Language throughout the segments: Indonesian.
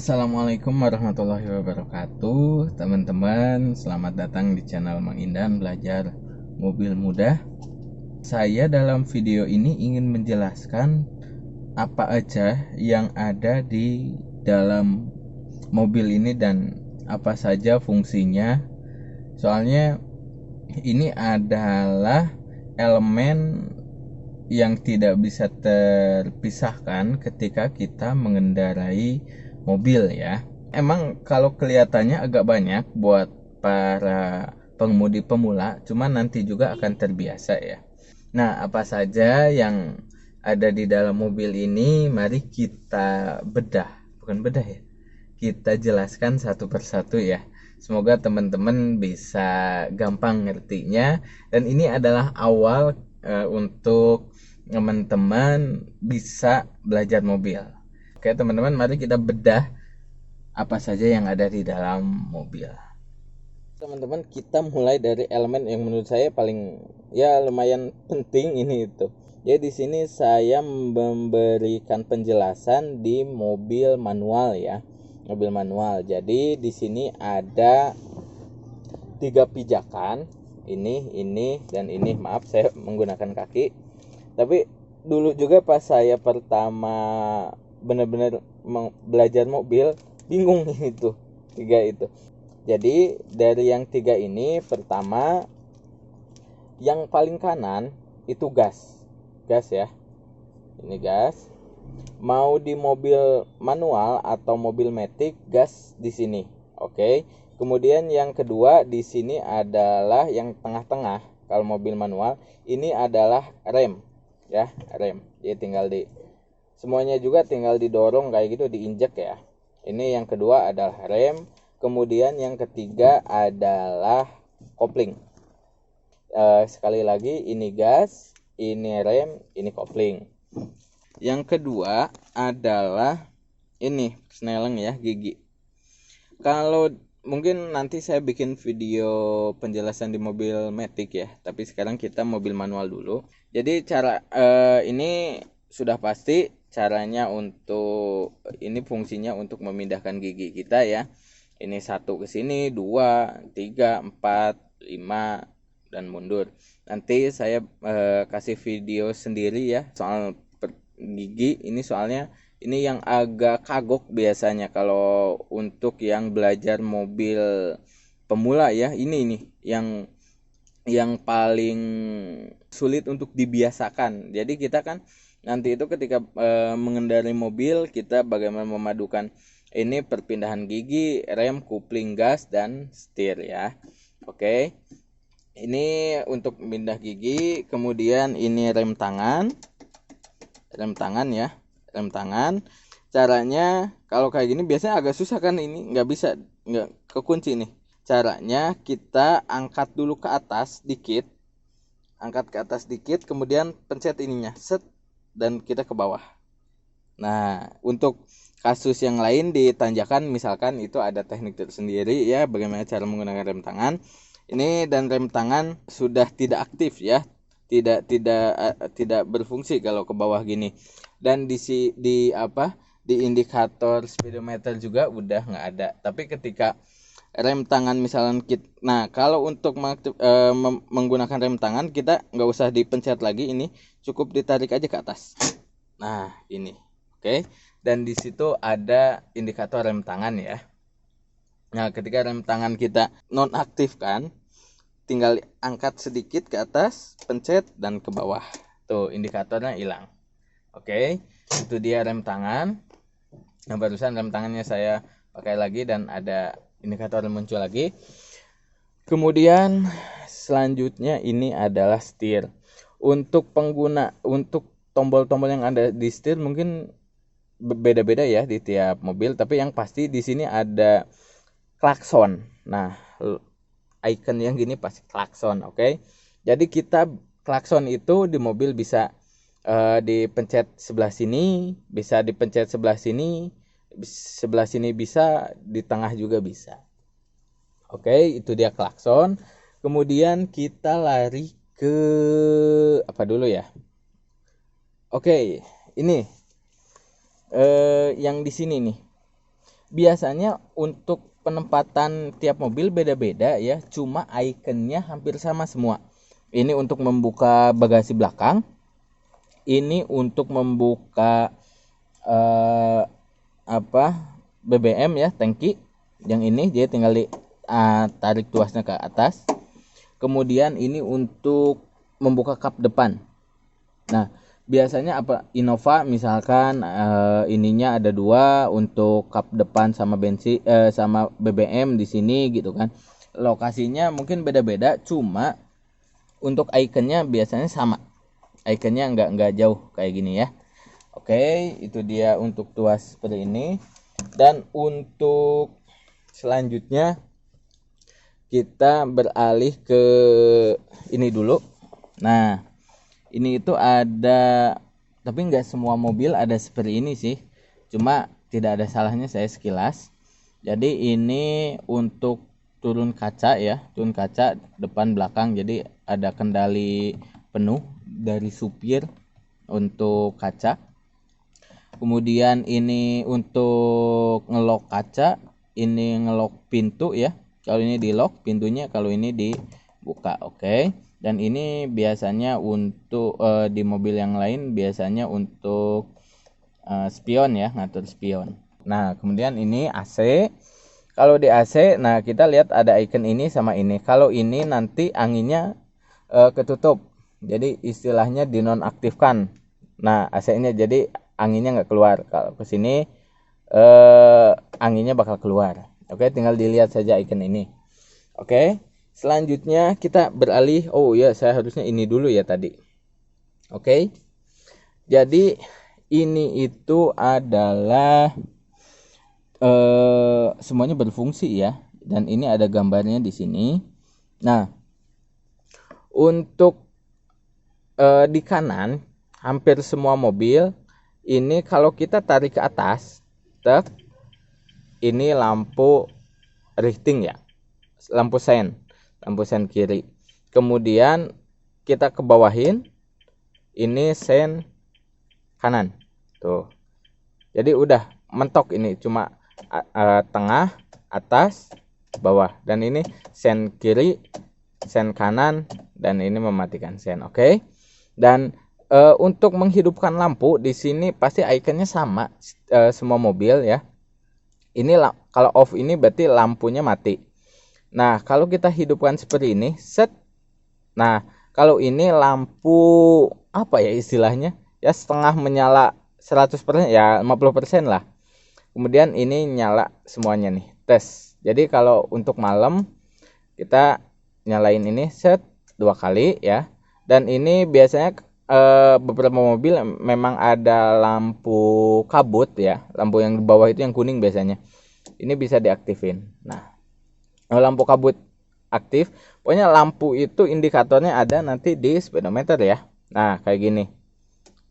Assalamualaikum warahmatullahi wabarakatuh. Teman-teman, selamat datang di channel Mang Indan Belajar Mobil Mudah. Saya dalam video ini ingin menjelaskan apa aja yang ada di dalam mobil ini dan apa saja fungsinya. Soalnya ini adalah elemen yang tidak bisa terpisahkan ketika kita mengendarai mobil ya. Emang kalau kelihatannya agak banyak buat para pengemudi pemula, cuman nanti juga akan terbiasa ya. Nah, apa saja yang ada di dalam mobil ini, mari kita bedah. Bukan bedah ya, kita jelaskan satu persatu ya. Semoga teman-teman bisa gampang ngertinya. Dan ini adalah awal untuk teman-teman bisa belajar mobil. Oke teman-teman, mari kita bedah apa saja yang ada di dalam mobil. Teman-teman, kita mulai dari elemen yang menurut saya paling ya lumayan penting ini itu. Jadi di sini saya memberikan penjelasan di mobil manual ya. Mobil manual. Jadi di sini ada 3 pijakan, ini dan ini. Maaf saya menggunakan kaki. Tapi dulu juga pas saya pertama benar-benar belajar mobil, bingung itu 3 itu. Jadi dari yang 3 ini, pertama yang paling kanan itu gas ya. Ini gas. Mau di mobil manual atau mobil matic, gas di sini. Oke. Kemudian yang kedua di sini adalah yang tengah-tengah. Kalau mobil manual ini adalah rem ya, rem. Jadi tinggal semuanya juga tinggal didorong kayak gitu, diinjek ya. Ini yang kedua adalah rem. Kemudian yang ketiga adalah kopling. Sekali lagi, ini gas, ini rem, ini kopling. Yang kedua adalah ini sneleng ya, gigi. Kalau mungkin nanti saya bikin video penjelasan di mobil matic ya, tapi sekarang kita mobil manual dulu. Jadi cara ini sudah pasti caranya untuk ini, fungsinya untuk memindahkan gigi kita ya. Ini 1 ke sini, 2, 3, 4, 5 dan mundur. Nanti saya kasih video sendiri ya soal gigi ini, soalnya ini yang agak kagok biasanya kalau untuk yang belajar mobil pemula ya. Ini yang paling sulit untuk dibiasakan. Jadi kita kan nanti itu ketika mengendarai mobil, kita bagaimana memadukan ini perpindahan gigi, rem, kopling, gas dan setir ya. Oke. Ini untuk pindah gigi. Kemudian ini rem tangan ya, rem tangan. Caranya kalau kayak gini biasanya agak susah kan, ini nggak kekunci nih. Caranya kita angkat dulu ke atas dikit, kemudian pencet ininya, set, dan kita ke bawah. Nah, untuk kasus yang lain ditanjakan misalkan, itu ada teknik tersendiri ya bagaimana cara menggunakan rem tangan. Ini dan rem tangan sudah tidak aktif ya, tidak berfungsi kalau ke bawah gini. Dan di indikator speedometer juga udah nggak ada. Tapi ketika rem tangan misalnya nah kalau untuk menggunakan rem tangan, kita nggak usah dipencet lagi, ini cukup ditarik aja ke atas. Nah ini oke. Dan di situ ada indikator rem tangan ya. Nah ketika rem tangan kita nonaktifkan, tinggal angkat sedikit ke atas, pencet, dan ke bawah. Tuh indikatornya hilang. Oke, itu dia rem tangan. Nah barusan rem tangannya saya pakai lagi dan ada indikator muncul lagi. Kemudian selanjutnya ini adalah setir. Untuk tombol-tombol yang ada di setir mungkin beda-beda ya di tiap mobil, tapi yang pasti di sini ada klakson. Nah, icon yang gini pasti klakson, oke. Jadi kita klakson itu di mobil bisa dipencet sebelah sini, bisa dipencet sebelah sini bisa, di tengah juga bisa. Oke, itu dia klakson. Kemudian kita lari ke apa dulu ya? Oke, ini yang di sini nih. Biasanya untuk penempatan tiap mobil beda-beda ya, cuma ikonnya hampir sama semua. Ini untuk membuka bagasi belakang, ini untuk membuka eh, apa BBM ya, tangki. Yang ini jadi tinggal tarik tuasnya ke atas. Kemudian ini untuk membuka kap depan. Nah, biasanya apa, Innova misalkan ininya ada dua untuk kap depan sama bensin sama BBM di sini gitu kan. Lokasinya mungkin beda-beda, cuma untuk ikonnya biasanya sama. Ikonnya nggak jauh kayak gini ya. Oke, itu dia untuk tuas seperti ini. Dan untuk selanjutnya kita beralih ke ini dulu. Nah, ini itu ada, tapi nggak semua mobil ada seperti ini sih, cuma tidak ada salahnya saya sekilas. Jadi ini untuk turun kaca ya, turun kaca depan belakang, jadi ada kendali penuh dari supir untuk kaca. Kemudian ini untuk ngelok kaca, ini ngelok pintu ya, kalau ini di lock pintunya, kalau ini dibuka. Oke. Dan ini biasanya untuk di mobil yang lain biasanya untuk spion ya, ngatur spion. Nah, kemudian ini AC. Kalau di AC, nah kita lihat ada icon ini sama ini. Kalau ini nanti anginnya ketutup, jadi istilahnya dinonaktifkan. Nah, AC-nya jadi anginnya nggak keluar. Kalau ke sini anginnya bakal keluar. Oke, tinggal dilihat saja icon ini. Oke. Selanjutnya kita beralih. Oh ya, saya harusnya ini dulu ya tadi. Oke. Jadi ini itu adalah semuanya berfungsi ya. Dan ini ada gambarnya di sini. Nah, untuk di kanan hampir semua mobil ini kalau kita tarik ke atas, ini lampu righting ya, lampu sen kiri. Kemudian kita ke bawahin, ini sen kanan tuh. Jadi udah mentok, ini cuma tengah, atas, bawah. Dan ini sen kiri, sen kanan, dan ini mematikan sen. Oke. Dan untuk menghidupkan lampu di sini pasti ikonnya sama semua mobil ya. Ini kalau off ini berarti lampunya mati. Nah, kalau kita hidupkan seperti ini, set. Nah, kalau ini lampu apa ya istilahnya? Ya setengah menyala 100% ya 50% lah. Kemudian ini nyala semuanya nih, tes. Jadi kalau untuk malam kita nyalain ini set 2 kali ya. Dan ini biasanya beberapa mobil memang ada lampu kabut ya. Lampu yang di bawah itu yang kuning biasanya. Ini bisa diaktifin. Nah, lampu kabut aktif, pokoknya lampu itu indikatornya ada nanti di speedometer ya. Nah, kayak gini.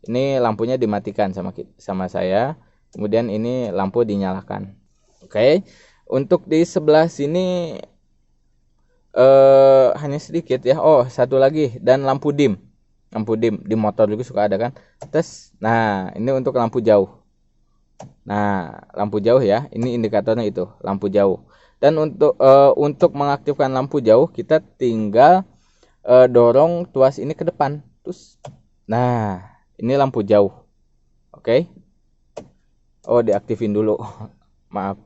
Ini lampunya dimatikan sama saya. Kemudian ini lampu dinyalakan. Oke. Untuk di sebelah sini hanya sedikit ya. Oh, satu lagi, dan lampu dim. Lampu dim di motor juga suka ada kan. Tes. Nah, ini untuk lampu jauh. Nah, lampu jauh ya. Ini indikatornya itu, lampu jauh. Dan untuk mengaktifkan lampu jauh kita tinggal dorong tuas ini ke depan. Terus nah, ini lampu jauh. Oke. Oh, diaktifin dulu. Maaf.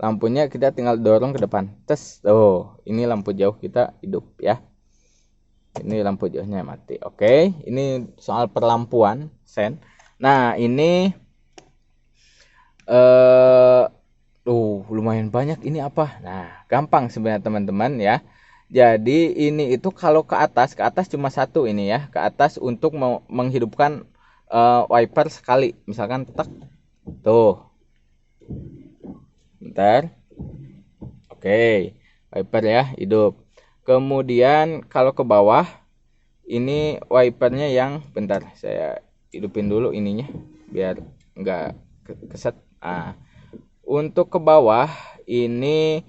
Lampunya kita tinggal dorong ke depan. Tes. Oh, ini lampu jauh kita hidup ya. Ini lampu jauhnya mati. Oke, ini soal perlampuan sen. Nah, ini lumayan banyak ini apa? Nah, gampang sebenarnya teman-teman ya. Jadi ini itu kalau ke atas cuma satu ini ya, ke atas untuk menghidupkan wiper sekali. Misalkan tek, tuh. Bentar. Oke, wiper ya hidup. Kemudian kalau ke bawah ini wipernya yang, bentar saya hidupin dulu ininya biar enggak keset. Nah, untuk ke bawah ini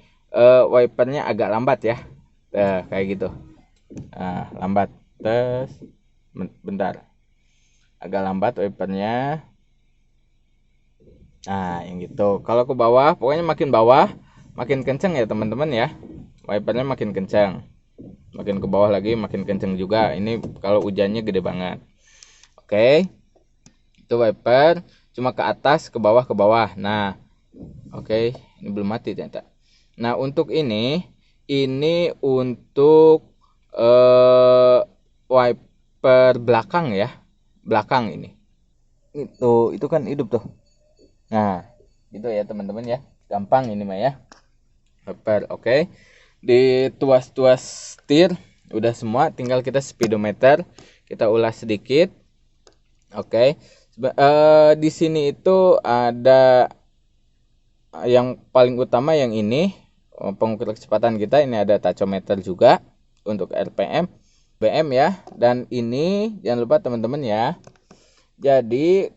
wipernya agak lambat ya. Kayak gitu. Nah, lambat. Tes. Bentar. Agak lambat wipernya. Nah, yang gitu. Kalau ke bawah, pokoknya makin bawah, makin kenceng ya teman-teman ya. Wipernya makin kenceng. Makin ke bawah lagi, makin kenceng juga. Ini kalau hujannya gede banget. Oke, itu wiper. Cuma ke atas, ke bawah, ke bawah. Nah, oke, ini belum mati ternyata. Nah, untuk ini untuk wiper belakang ya. Belakang ini. Itu kan hidup tuh. Nah, itu ya teman-teman ya. Gampang ini mah ya. Wiper, oke. Di tuas-tuas setir udah semua, tinggal kita speedometer kita ulas sedikit. Oke. Di sini itu ada yang paling utama yang ini pengukur kecepatan kita, ini ada tachometer juga untuk RPM, BM ya. Dan ini jangan lupa teman-teman ya. Jadi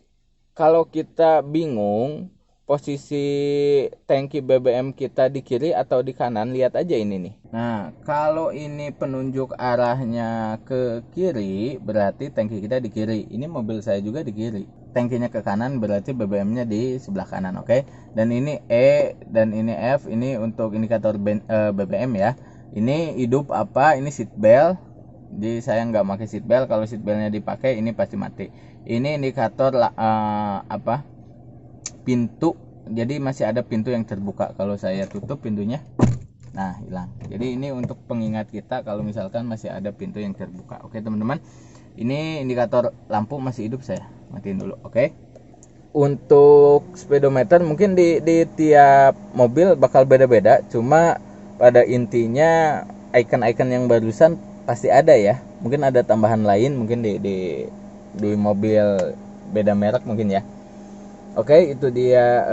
kalau kita bingung posisi tangki BBM kita di kiri atau di kanan, lihat aja ini nih. Nah, kalau ini penunjuk arahnya ke kiri, berarti tangki kita di kiri. Ini mobil saya juga di kiri. Tangkinya ke kanan, berarti BBM-nya di sebelah kanan, oke? Dan ini E dan ini F, ini untuk indikator BBM ya. Ini hidup apa? Ini seat belt. Jadi saya nggak pakai seat belt. Kalau seat beltnya dipakai, ini pasti mati. Ini indikator pintu, jadi masih ada pintu yang terbuka. Kalau saya tutup pintunya, nah hilang. Jadi ini untuk pengingat kita kalau misalkan masih ada pintu yang terbuka. Oke teman-teman, ini indikator lampu masih hidup, saya matiin dulu. Oke, untuk speedometer mungkin di tiap mobil bakal beda-beda, cuma pada intinya icon-icon yang barusan pasti ada ya. Mungkin ada tambahan lain, mungkin di mobil beda merek mungkin ya. Oke, itu dia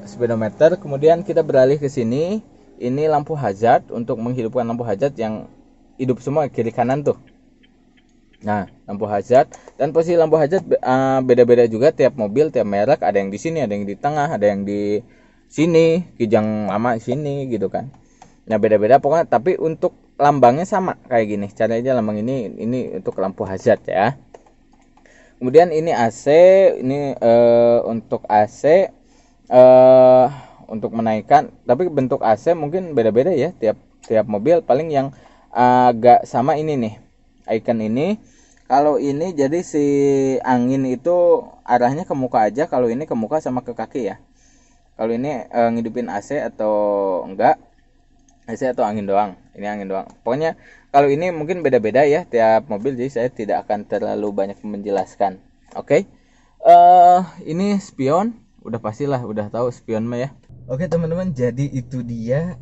speedometer. Kemudian kita beralih ke sini. Ini lampu hazard, untuk menghidupkan lampu hazard yang hidup semua kiri kanan tuh. Nah, lampu hazard, dan posisi lampu hazard beda-beda juga tiap mobil, tiap merek. Ada yang di sini, ada yang di tengah, ada yang di sini, kijang lama sini gitu kan. Nah, beda-beda pokoknya, tapi untuk lambangnya sama kayak gini. Caranya lambang ini untuk lampu hazard ya. Kemudian ini AC, ini untuk AC untuk menaikkan, tapi bentuk AC mungkin beda-beda ya tiap mobil. Paling yang agak sama ini nih, icon ini. Kalau ini jadi si angin itu arahnya ke muka aja, kalau ini ke muka sama ke kaki ya. Kalau ini ngidupin AC atau enggak, AC atau angin doang. Ini angin doang. Pokoknya kalau ini mungkin beda-beda ya tiap mobil, jadi saya tidak akan terlalu banyak menjelaskan. Oke. Ini spion, udah pastilah udah tahu spion mah ya. Oke teman-teman, jadi itu dia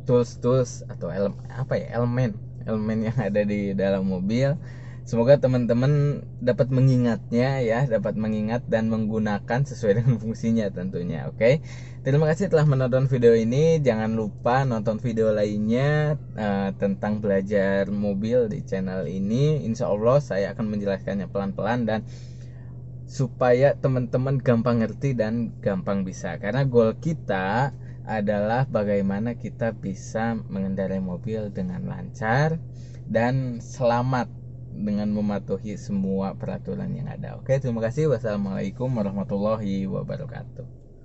tools atau elemen yang ada di dalam mobil. Semoga teman-teman dapat mengingatnya ya, dapat mengingat dan menggunakan sesuai dengan fungsinya tentunya. Oke. Terima kasih telah menonton video ini. Jangan lupa nonton video lainnya tentang belajar mobil di channel ini. Insya Allah saya akan menjelaskannya pelan-pelan dan supaya teman-teman gampang ngerti dan gampang bisa. Karena goal kita adalah bagaimana kita bisa mengendarai mobil dengan lancar dan selamat dengan mematuhi semua peraturan yang ada. Oke, terima kasih. Wassalamualaikum warahmatullahi wabarakatuh.